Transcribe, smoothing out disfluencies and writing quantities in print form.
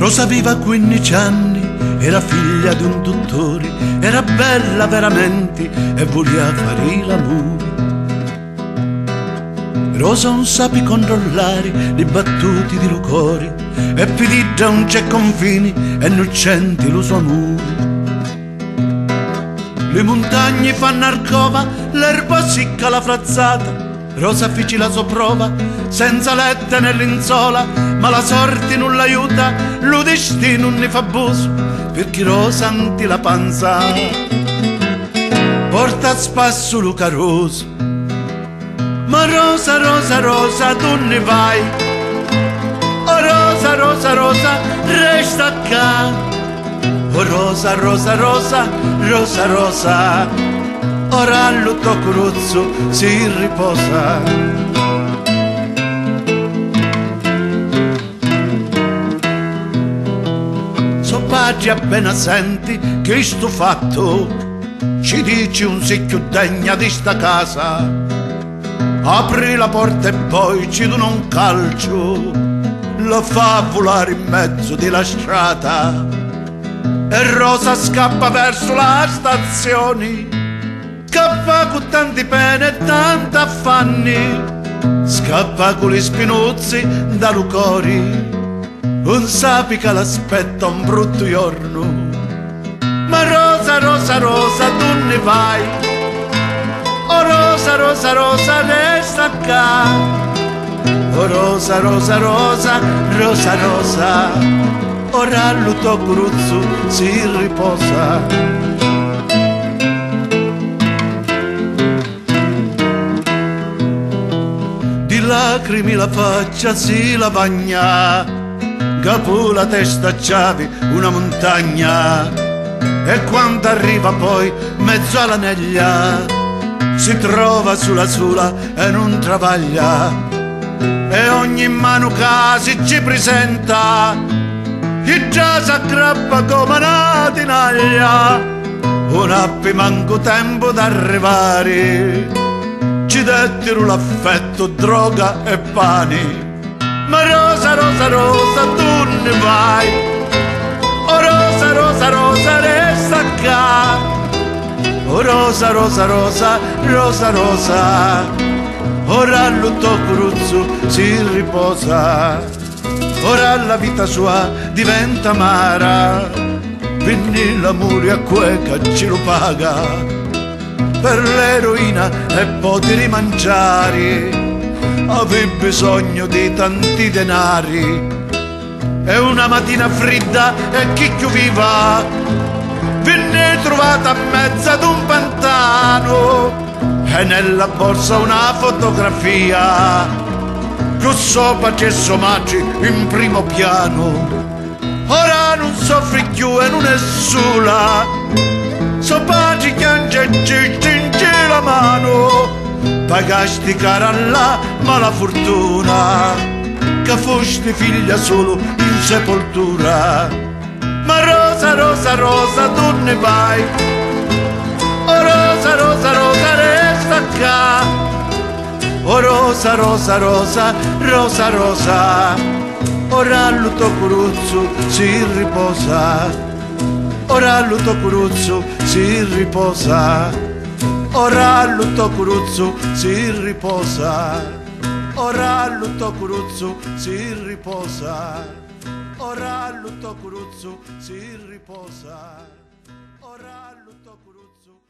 Rosa aveva 15 anni, era figlia di un dottore, era bella veramente e voleva fare l'amore. Rosa non sapi controllare le battute di cuore e pididda non c'è confini e non senti lo suo amore. Le montagne fanno arcova, l'erba sicca la frazzata. Rosa fece la sua prova, senza lette né lenzuola, ma la sorte non l'aiuta, lo destino non ne fa buso, perché Rosa anti la panza porta a spasso lo caroso. Ma Rosa, Rosa, Rosa, tu ne vai? Oh Rosa, Rosa, Rosa, resta qua. Oh Rosa, Rosa, Rosa, Rosa, Rosa, ora il tuo cruzzo si riposa. So padre appena senti che sto fatto, ci dici un secchio degna di sta casa, apri la porta e poi ci dona un calcio, la fa volare in mezzo della strada. E Rosa scappa verso la stazione, scappa con tanti pene e tanti affanni, scappa con gli spinuzzi da lucori, non sapi che l'aspetta un brutto giorno. Ma Rosa, Rosa, Rosa, tu ne vai? Oh Rosa, Rosa, Rosa, resta qua. Oh Rosa, Rosa, Rosa, Rosa, Rosa, ora il tuo cruzzo si riposa. Di lacrime la faccia si lavagna, capo la testa c'avi una montagna, e quando arriva poi mezzo alla neglia si trova sulla sola e non travaglia, e ogni mano che si ci presenta chi già s'aggrappa come una tinaglia, non appi manco tempo d'arrivare, ci dettero l'affetto, droga e pani. Ma Rosa, Rosa, Rosa, tu ne vai? Oh Rosa, Rosa, Rosa, resta qua. Oh Rosa, Rosa, Rosa, Rosa, Rosa, ora il tuo cruzzo si riposa. Ora la vita sua diventa amara, quindi l'amore a quel che ce lo paga, per l'eroina e poter rimangiare, avevi bisogno di tanti denari. E una mattina fredda e chi viva venne trovata a mezzo ad un pantano, e nella borsa una fotografia con sopra c'è suo madre in primo piano. Ora non soffri più e non è sola, suo padre piange e ci stringe la mano, pagasti cara alla mala fortuna, che fosti figlia solo in sepoltura. Ma Rosa, Rosa, Rosa, tu ne vai? Oh Rosa, Rosa, Rosa, resta qua. Oh Rosa, Rosa, Rosa, Rosa, Rosa, ora il tuo cruzzo si riposa. Ora il tuo cruzzo si riposa. Ora il tuo cruzzo si riposa. Ora il tuo cruzzo si riposa. Ora il tuo cruzzo si riposa. Ora il tuo cruzzo